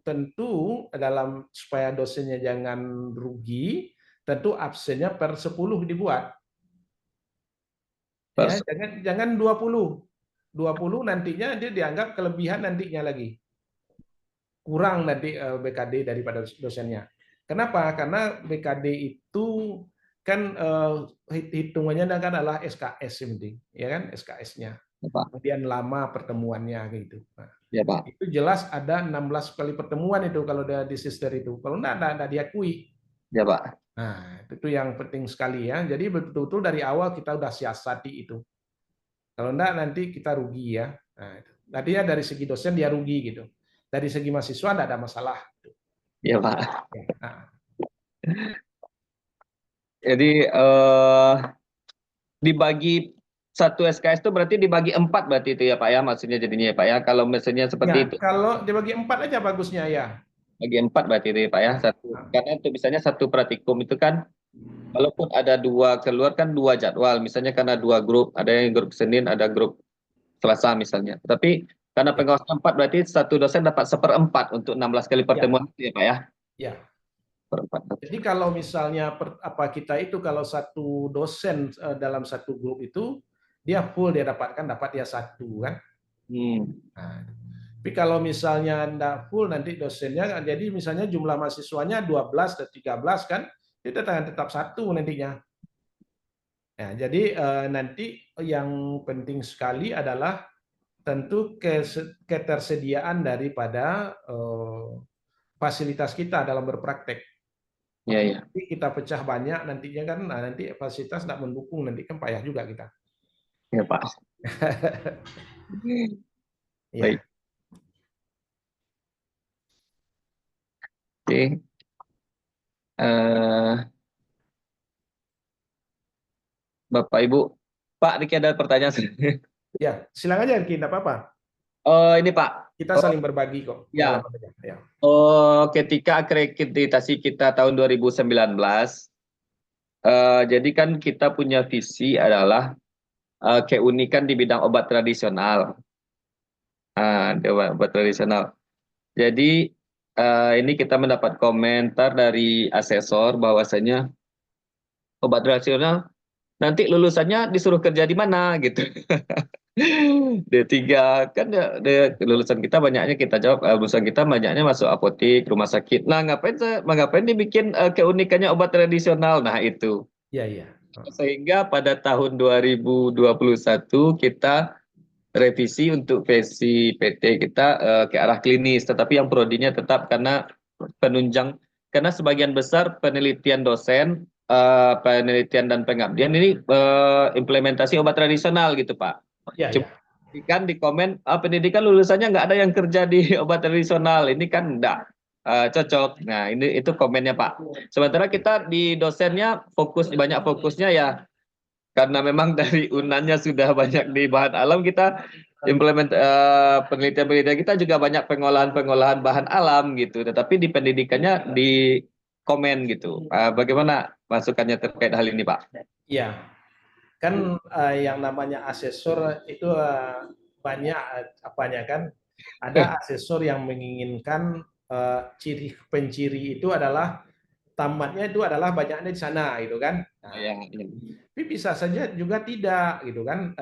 tentu dalam supaya dosennya jangan rugi, tentu absennya per 10 dibuat. Ya, pers- jangan 20. 20 nantinya dia dianggap kelebihan nantinya lagi. Kurang nanti BKD daripada dosennya. Kenapa? Karena BKD itu kan hitungannya kan adalah SKS yang penting, ya kan SKS-nya. ya, Pak, Kemudian lama pertemuannya gitu. Nah, ya Pak, itu jelas ada 16 kali pertemuan itu kalau di sister itu. Kalau enggak diakui. ya Pak. Nah, itu yang penting sekali ya. Jadi betul-betul dari awal kita udah siasati itu. Kalau enggak nanti kita rugi ya. Nah, itu. Tadinya dari segi dosen dia rugi gitu. Dari segi mahasiswa enggak ada masalah. Ya Pak. Ya, nah, Jadi dibagi satu SKS itu berarti dibagi 4 berarti itu ya Pak ya, maksudnya jadinya ya Pak ya. Kalau misalnya ya, seperti itu kalau dibagi 4 aja bagusnya ya. bagi 4 berarti itu ya Pak ya. Ya. Satu. Nah, Karena untuk misalnya satu praktikum itu kan walaupun ada 2 keluar kan 2 jadwal. Misalnya karena 2 grup, ada yang grup Senin, ada grup Selasa misalnya. Tapi karena ya, pengawasnya 4 berarti satu dosen dapat 1/4 untuk 16 kali ya, pertemuan itu ya Pak ya. ya. Seperempat. Jadi kalau misalnya apa kita itu kalau satu dosen dalam satu grup itu dia full dia dapat dia satu kan. Hmm. Nah, tapi kalau misalnya enggak full nanti dosennya jadi misalnya jumlah mahasiswanya 12 dan 13 kan dia tetap satu nantinya. Nah, jadi nanti yang penting sekali adalah tentu ketersediaan daripada fasilitas kita dalam berpraktek. Ya ya. Nanti kita pecah banyak nantinya kan, nah nanti fasilitas tidak mendukung nanti kan payah juga kita. Ya Pak. Ya, Baik. Oke. Eh Bapak Ibu, Pak Riki ada pertanyaan. ya, silakan aja Ki, tidak apa-apa. Oh ini Pak. Kita Oh saling berbagi kok ya. pengalaman aja. Ya, Oh ketika akreditasi kita tahun 2019, jadi kan kita punya visi adalah keunikan di bidang obat tradisional. Di obat tradisional. Jadi ini kita mendapat komentar dari asesor bahwasanya obat tradisional nanti lulusannya disuruh kerja di mana gitu. D3 kan ya, lulusan kita banyaknya kita jawab lulusan kita banyaknya masuk apotek, rumah sakit. Nah, ngapain dibikin keunikannya obat tradisional? Nah, itu. ya, ya. Sehingga pada tahun 2021 kita revisi untuk versi PT kita ke arah klinis, tetapi yang prodinya tetap karena penunjang, karena sebagian besar penelitian dosen, penelitian dan pengabdian ini implementasi obat tradisional gitu Pak. Ya, Cuma ya. kan di komen pendidikan lulusannya nggak ada yang kerja di obat tradisional, ini kan enggak cocok. Nah ini itu komennya Pak. Sementara kita di dosennya banyak fokusnya ya karena memang dari UNAN-nya sudah banyak di bahan alam, kita penelitian-penelitian kita juga banyak pengolahan bahan alam gitu, tetapi di pendidikannya di komen gitu. Bagaimana masukannya terkait hal ini, Pak? Iya, kan yang namanya asesor itu banyak apanya kan. Ada asesor yang menginginkan ciri penciri itu adalah tamatnya itu adalah banyaknya di sana gitu kan. Nah, Ya, tapi bisa saja juga tidak gitu kan.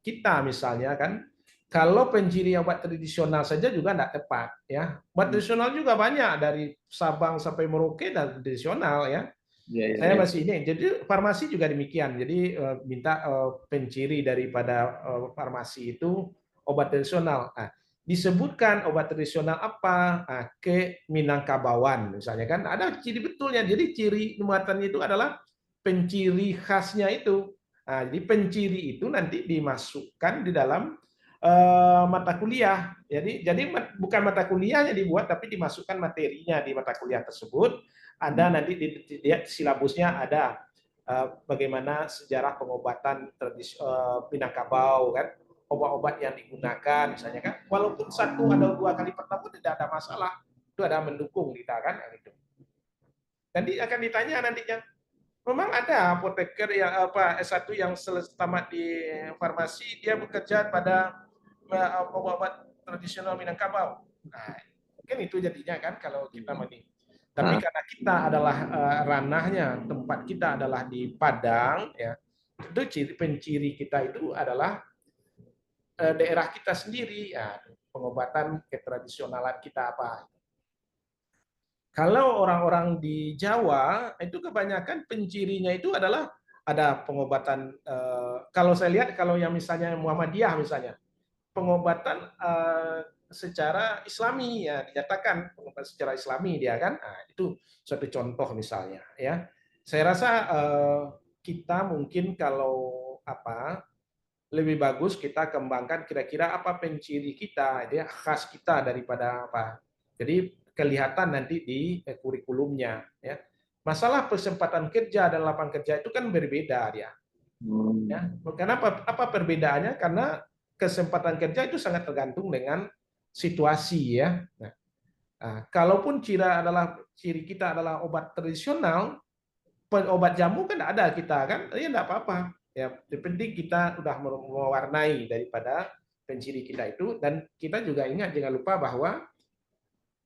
Kita misalnya kan kalau penciri obat tradisional saja juga tidak tepat ya. Obat tradisional juga banyak dari Sabang sampai Merauke dan tradisional ya. ya, ya, Saya ya. masih ini. Jadi farmasi juga demikian. Jadi minta penciri daripada farmasi itu obat tradisional. Nah, disebutkan obat tradisional apa? Nah, ke Minangkabawan misalnya kan ada ciri betulnya. Jadi ciri muatannya itu adalah penciri khasnya itu. Nah, jadi penciri itu nanti dimasukkan di dalam mata kuliah. Jadi bukan mata kuliahnya dibuat, tapi dimasukkan materinya di mata kuliah tersebut. Ada nanti di silabusnya ada bagaimana sejarah pengobatan Minangkabau kan, obat-obat yang digunakan misalnya kan, walaupun satu atau dua kali pertemuan tidak ada masalah, itu ada mendukung kita kan gitu. Nanti akan ditanya nantinya, memang ada apoteker yang S1 yang tamat di farmasi, dia bekerja pada obat-obat tradisional Minangkabau. Nah, kan itu jadinya kan kalau kita meni. Tapi karena kita adalah ranahnya, tempat kita adalah di Padang, ya, itu penciri kita itu adalah daerah kita sendiri, ya, pengobatan ketradisionalan kita apa. Kalau orang-orang di Jawa itu kebanyakan pencirinya itu adalah ada pengobatan. Kalau saya lihat kalau yang misalnya Muhammadiyah misalnya pengobatan secara Islami ya dinyatakan pengobatan secara Islami dia kan. Nah, itu suatu contoh misalnya ya. Saya rasa kita mungkin kalau lebih bagus kita kembangkan kira-kira apa penciri kita, dia khas kita daripada apa. Jadi kelihatan nanti di kurikulumnya ya. Masalah kesempatan kerja dan lapangan kerja itu kan berbeda dia. Ya. Kenapa? Apa perbedaannya? Karena kesempatan kerja itu sangat tergantung dengan situasi ya. Nah, kalaupun ciri kita adalah obat tradisional, obat jamu kan ada kita kan, ya enggak apa-apa. Ya, yang penting kita sudah mewarnai daripada penciri kita itu, dan kita juga ingat jangan lupa bahwa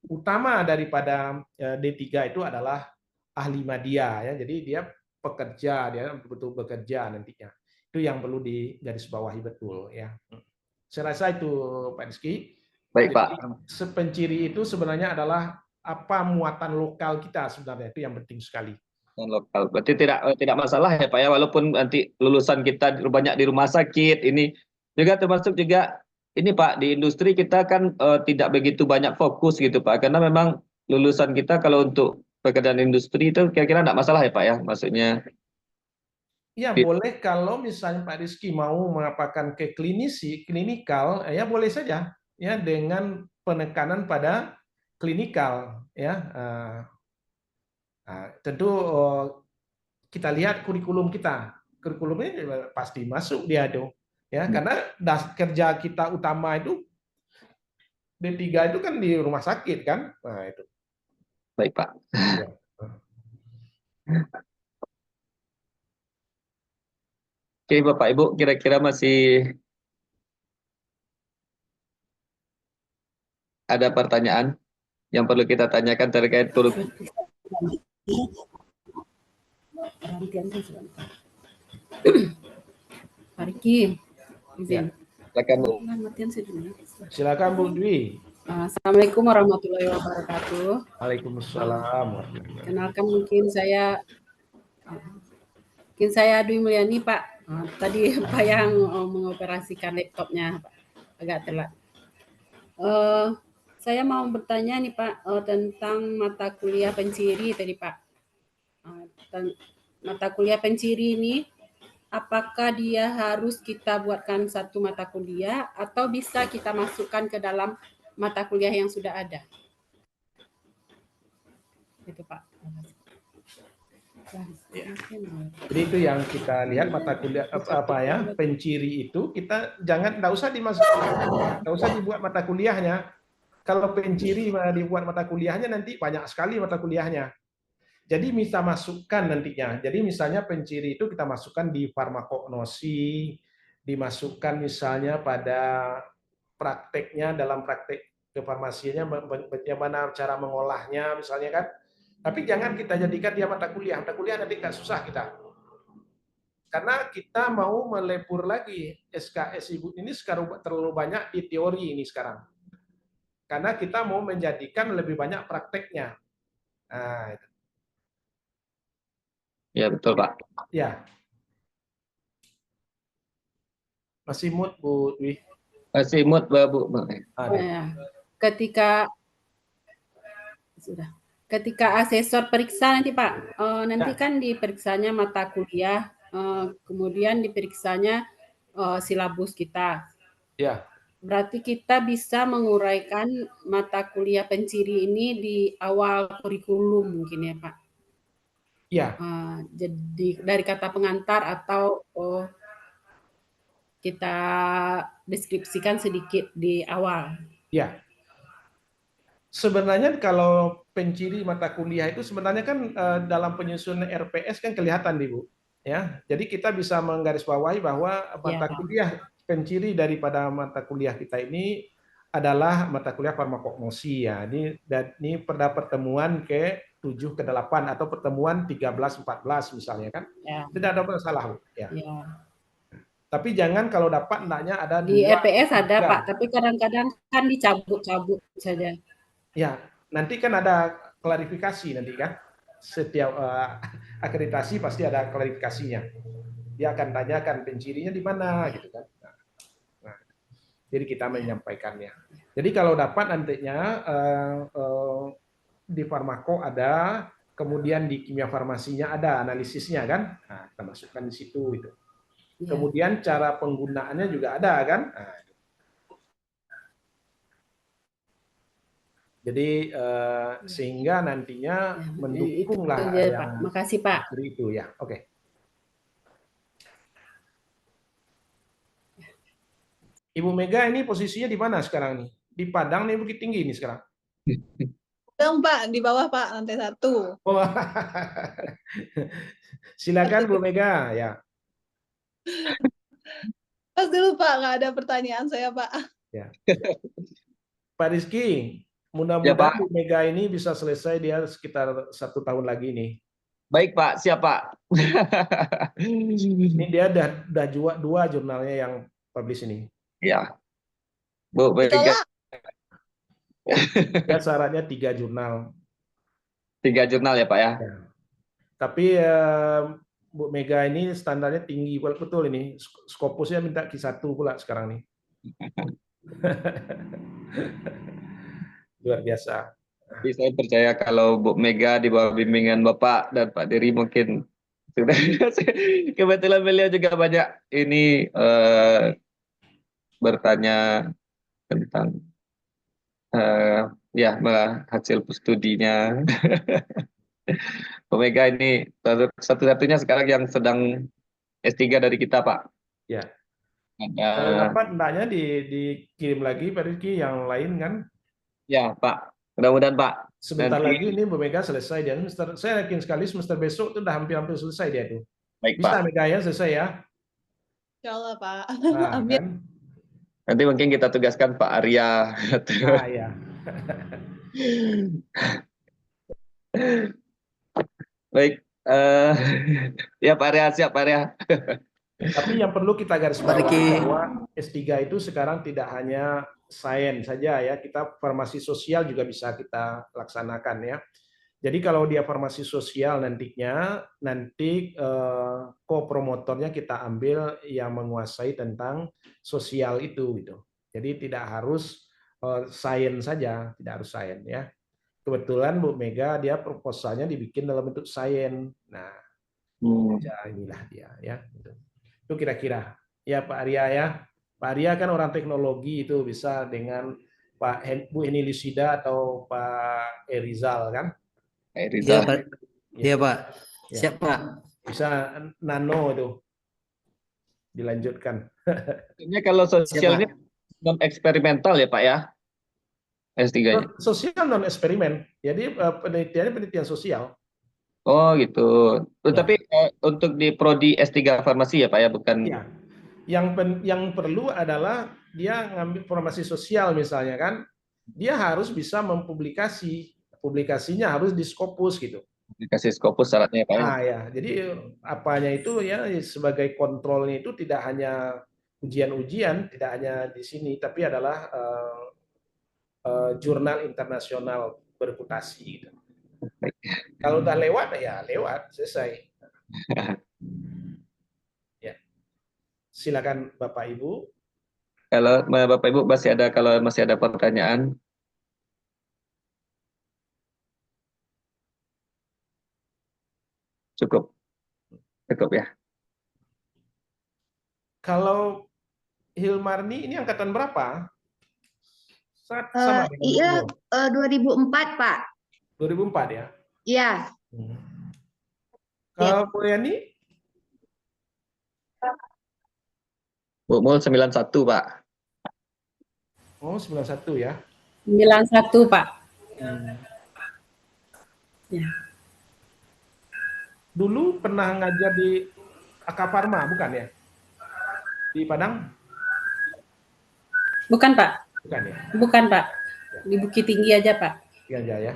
utama daripada D3 itu adalah ahli media ya. Jadi dia pekerja, dia betul bekerja nantinya. Itu yang perlu digarisbawahi betul ya. Saya rasa itu Pak Rizky. Baik, Jadi Pak. penciri itu sebenarnya adalah apa muatan lokal kita sebenarnya, itu yang penting sekali. Yang lokal. Berarti tidak masalah ya Pak ya, walaupun nanti lulusan kita banyak di rumah sakit, ini juga termasuk juga ini Pak, di industri kita kan tidak begitu banyak fokus gitu Pak, karena memang lulusan kita kalau untuk pekerjaan industri itu kira-kira tidak masalah ya Pak ya, maksudnya. Ya boleh kalau misalnya Pak Rizky mau mengapakan ke klinikal, ya boleh saja ya dengan penekanan pada klinikal ya. Tentu kita lihat kurikulum kita, kurikulumnya pasti masuk dia tuh ya, karena kerja kita utama itu D3 itu kan di rumah sakit kan. Nah, itu. Baik Pak. Ya. Oke Bapak Ibu, kira-kira masih ada pertanyaan yang perlu kita tanyakan terkait kurikulum. Pak Riki, Ya. Silakan Bu. Silakan Bu Dwi. Assalamualaikum warahmatullahi wabarakatuh. Waalaikumsalam. Kenalkan mungkin saya Dwi Mulyani Pak. Tadi Pak yang mengoperasikan laptopnya Pak. Agak telat. Saya mau bertanya nih Pak tentang mata kuliah penciri tadi Pak. Mata kuliah penciri ini apakah dia harus kita buatkan satu mata kuliah atau bisa kita masukkan ke dalam mata kuliah yang sudah ada? Itu Pak. Ya. Jadi itu yang kita lihat mata kuliah penciri itu kita nggak usah dibuat mata kuliahnya. Kalau penciri dibuat mata kuliahnya nanti banyak sekali mata kuliahnya. Jadi bisa masukkan nantinya. Jadi misalnya penciri itu kita masukkan di farmakognosi, dimasukkan misalnya pada prakteknya dalam praktek kefarmasiannya bagaimana cara mengolahnya misalnya kan. Tapi jangan kita jadikan dia mata kuliah. Mata kuliah nanti nggak susah kita. Karena kita mau melebur lagi SKS Ibu ini sekarang terlalu banyak di teori ini sekarang. Karena kita mau menjadikan lebih banyak prakteknya. Nah, itu. Ya betul Pak. Ya. Masih mood Bu Dwi? Masih mood Bu. Ya. Ketika asesor periksa nanti Pak, nanti kan diperiksanya mata kuliah, kemudian diperiksanya silabus kita. Ya. Berarti kita bisa menguraikan mata kuliah penciri ini di awal kurikulum mungkin ya Pak? Ya. Jadi dari kata pengantar atau kita deskripsikan sedikit di awal. Ya. Sebenarnya kalau penciri mata kuliah itu sebenarnya kan dalam penyusunan RPS kan kelihatan nih Bu. Ya, jadi kita bisa menggarisbawahi bahwa mata kuliah penciri daripada mata kuliah kita ini adalah mata kuliah farmakognosi ya. Ini pada pertemuan ke-7 ke-8 atau pertemuan 13 14 misalnya kan. Ya. Tidak ada masalah Bu. Ya. Ya. Tapi jangan kalau dapat hendaknya ada di RPS ada Pak, tapi kadang-kadang kan dicabut-cabut saja. Ya, nanti kan ada klarifikasi nanti kan. Setiap akreditasi pasti ada klarifikasinya. Dia akan tanyakan pencirinya di mana gitu kan. Nah, jadi kita menyampaikannya. Jadi kalau dapat nantinya di farmako ada, kemudian di kimia farmasinya ada analisisnya kan. Nah, kita masukkan di situ gitu. Kemudian cara penggunaannya juga ada kan. Nah, jadi sehingga nantinya mendukunglah yang Pak. Makasih Pak. Itu ya. Oke. Ibu Mega ini posisinya di mana sekarang nih? Di Padang nih Bukit Tinggi ini sekarang? Padang Pak, di bawah Pak, lantai 1. Oh. Silakan Bu Mega ya. Pas dulu Pak, nggak ada pertanyaan saya Pak. Ya. Pak Rizky, mudah-mudahan Bu Mega ini bisa selesai dia sekitar 1 tahun lagi nih. Baik Pak, siap Pak. Ini dia udah 2 jurnalnya yang publish ini. Ya. Bu Mega. Ya syaratnya 3 jurnal. 3 jurnal ya Pak ya. Ya. Tapi Bu Mega ini standarnya tinggi betul ini. Scopusnya minta Q1 pula sekarang nih. Luar biasa. Tapi saya percaya kalau Bu Mega di bawah bimbingan Bapak dan Pak Dery mungkin sudah. Kebetulan beliau juga banyak ini bertanya tentang ya hasil studinya. Bu Mega ini satu-satunya sekarang yang sedang S3 dari kita Pak. Ya. Kalau dapat hendaknya dikirim lagi Pak Rizky yang lain kan? Ya Pak. Mudah-mudahan Pak. Sebentar lagi ini Bu Mega selesai dia. Saya yakin sekali semester besok itu udah hampir selesai dia tuh. Baik, bisa Pak. Mega ya selesai ya. Insya Allah Pak. Nah, Amin. kan? Nanti mungkin kita tugaskan Pak Arya. Ah ya. Baik. Ya Pak Arya, siap Pak Arya. Tapi yang perlu kita garis bawahi bahwa S3 itu sekarang tidak hanya sains saja ya, kita farmasi sosial juga bisa kita laksanakan ya. Jadi kalau dia farmasi sosial nanti kopromotornya kita ambil yang menguasai tentang sosial itu gitu. Jadi tidak harus sains saja, tidak harus sains ya. Kebetulan Bu Mega dia proposalnya dibikin dalam bentuk sains. Nah, ya inilah dia ya. Itu kira-kira ya Pak Arya ya. Pak Arya kan orang teknologi itu bisa dengan Bu Eni Lusida atau Pak Erizal kan? Erizal. Iya Pak. Ya. Siap, Pak. Bisa nano itu dilanjutkan. Artinya kalau Siap, sosial Pak. ini non eksperimental ya Pak ya, S3-nya. Sosial non eksperimen, jadi penelitiannya penelitian sosial. Oh gitu. Ya. Tapi untuk di prodi S3 farmasi ya Pak ya, bukan. Ya. Yang perlu adalah dia ngambil informasi sosial misalnya kan, dia harus bisa publikasinya harus di Scopus gitu. Dikasih Scopus syaratnya ya Pak ya. Ah ya, jadi apanya itu ya sebagai kontrolnya itu tidak hanya ujian-ujian, tidak hanya di sini, tapi adalah jurnal internasional bereputasi gitu. Kalau udah lewat ya lewat, selesai. Ya. Silakan Bapak Ibu. Kalau Bapak Ibu kalau masih ada pertanyaan. Cukup. Cukup ya. Kalau Hilmarni ini angkatan berapa? Sama dengan iya, Ibu. 2004, Pak. 2004 ya. Iya. Kalau Bu Yani? Bu Mul 91 Pak. Oh, 91 ya. 91, Pak. Ya. Dulu pernah ngajar di Akaparma, bukan ya? Di Padang? Bukan, Pak. Bukan ya? Bukan, Pak. Di Bukit Tinggi aja, Pak. Iya aja ya.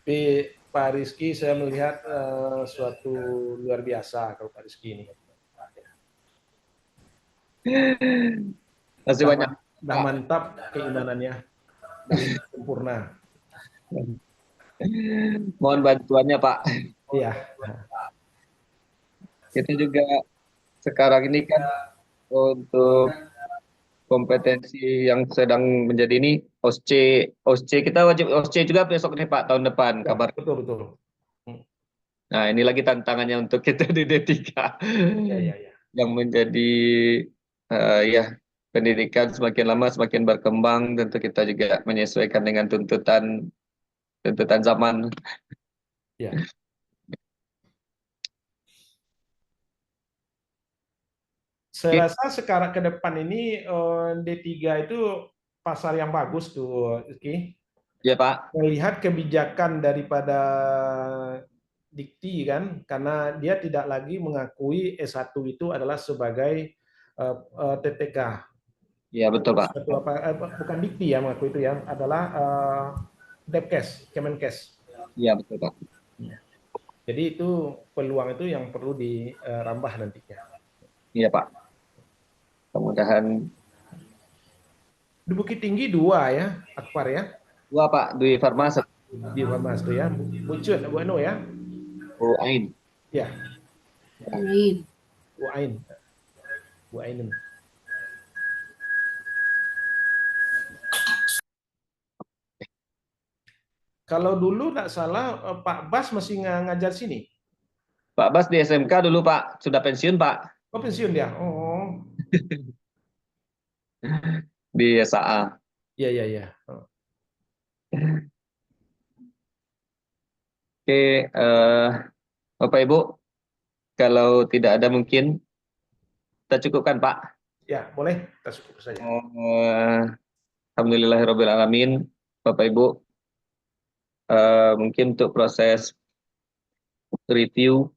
Tapi Pak Rizky saya melihat suatu luar biasa kalau Pak Rizky ini. Masih banyak. Dah mantap keimanannya. Dah sempurna. Mohon bantuannya Pak. Iya. Kita juga sekarang ini kan untuk kompetensi yang sedang menjadi ini OSCE kita wajib OSCE juga besok nih Pak, tahun depan Ya, kabar. betul. Nah, ini lagi tantangannya untuk kita di D3. Ya. Yang menjadi ya pendidikan semakin lama semakin berkembang, tentu kita juga menyesuaikan dengan tuntutan zaman. Ya. Saya rasa sekarang ke depan ini D3 itu pasar yang bagus tuh, Rizky. Ya Pak. Melihat kebijakan daripada Dikti kan, karena dia tidak lagi mengakui S1 itu adalah sebagai TTK. Ya betul Pak. Bukan Dikti ya mengakui itu ya, adalah Depkes, Kemenkes. Iya betul Pak. Jadi itu peluang itu yang perlu dirambah nantinya. Iya Pak. Kemudahan. Di Bukit Tinggi 2 ya, Akbar ya. 2 Pak, Dwi Farma, Di Farmas tuh ya, Bucut, Bu Eno ya. Bu Ain. Ya, Amin. Bu Ain. Bu Ainen. Kalau dulu tidak salah Pak Bas masih ngajar sini. Pak Bas di SMK dulu Pak, sudah pensiun Pak. Oh pensiun dia. Oh. Di SA. Iya. Oh. Oke, Bapak Ibu, kalau tidak ada mungkin kita cukupkan Pak. Ya, boleh. Kita cukup saja. Alhamdulillahirrahmanirrahim, Bapak Ibu. Mungkin untuk proses review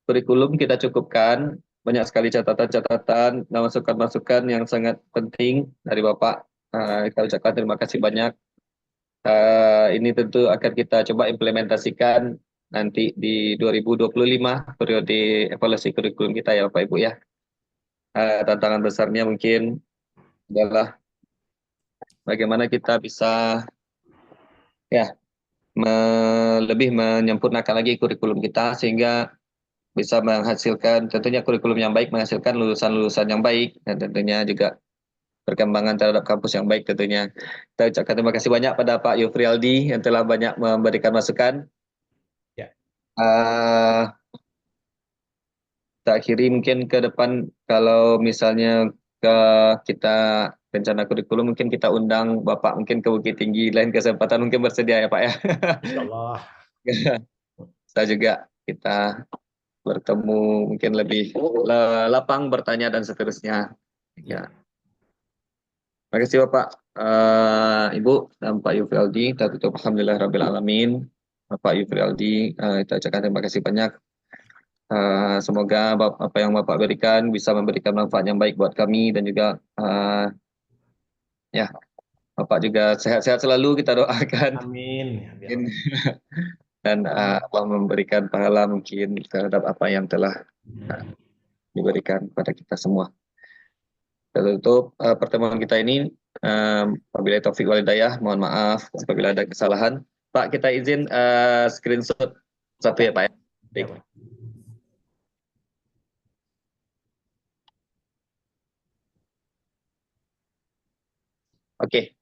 kurikulum kita cukupkan. Banyak sekali catatan-catatan dan masukan-masukan yang sangat penting dari Bapak. Kita ucapkan terima kasih banyak. Ini tentu akan kita coba implementasikan nanti di 2025 periode evaluasi kurikulum kita ya Bapak Ibu ya. Tantangan besarnya mungkin adalah bagaimana kita bisa ya lebih menyempurnakan lagi kurikulum kita sehingga bisa menghasilkan tentunya kurikulum yang baik, menghasilkan lulusan-lulusan yang baik, dan tentunya juga perkembangan terhadap kampus yang baik tentunya. Kita ucapkan terima kasih banyak pada Pak Yufrialdi yang telah banyak memberikan masukan. Ya. Kita akhiri mungkin ke depan kalau misalnya kita rencana kurikulum mungkin kita undang Bapak mungkin ke Bukit Tinggi lain kesempatan mungkin bersedia ya Pak ya. Insya Allah. Saya juga kita bertemu mungkin lebih lapang bertanya dan seterusnya. Ya. Terima kasih Bapak, Ibu dan Pak Yufrialdi. Kita tutup alhamdulillahirabbil alamin. Bapak Yufrialdi, kita ucapkan terima kasih banyak. Semoga apa yang Bapak berikan bisa memberikan manfaat yang baik buat kami dan juga ya Bapak juga sehat-sehat selalu kita doakan. Amin. Dan Allah memberikan pahala mungkin terhadap apa yang telah diberikan kepada kita semua. Kita tutup pertemuan kita ini. Apabila taufik wal hidayah, mohon maaf apabila ada kesalahan. Pak, kita izin screenshot satu ya Pak. Ya, Pak. Oke.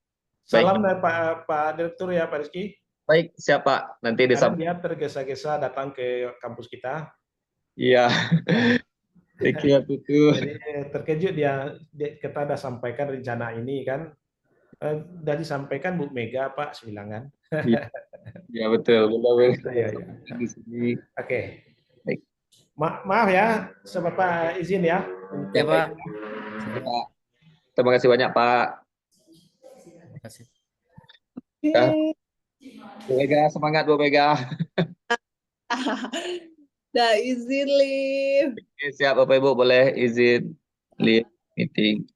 Salam dari Pak Direktur ya Pak Rizky. Baik, siapa? Nanti Karena disampaikan. dia tergesa-gesa datang ke kampus kita. Iya. Jadi terkejut dia kita sudah sampaikan rencana ini kan. Sudah disampaikan Bu Mega Pak Semilangan. Ya betul. Iya. Di sini. Oke. Baik. Maaf ya, Bapak izin ya. Ya Pak. Terima kasih banyak Pak. Terima kasih. Ya. Bu Mega, semangat Bu Mega. Dah izin live. Oke, siap Bapak Ibu boleh izin live meeting.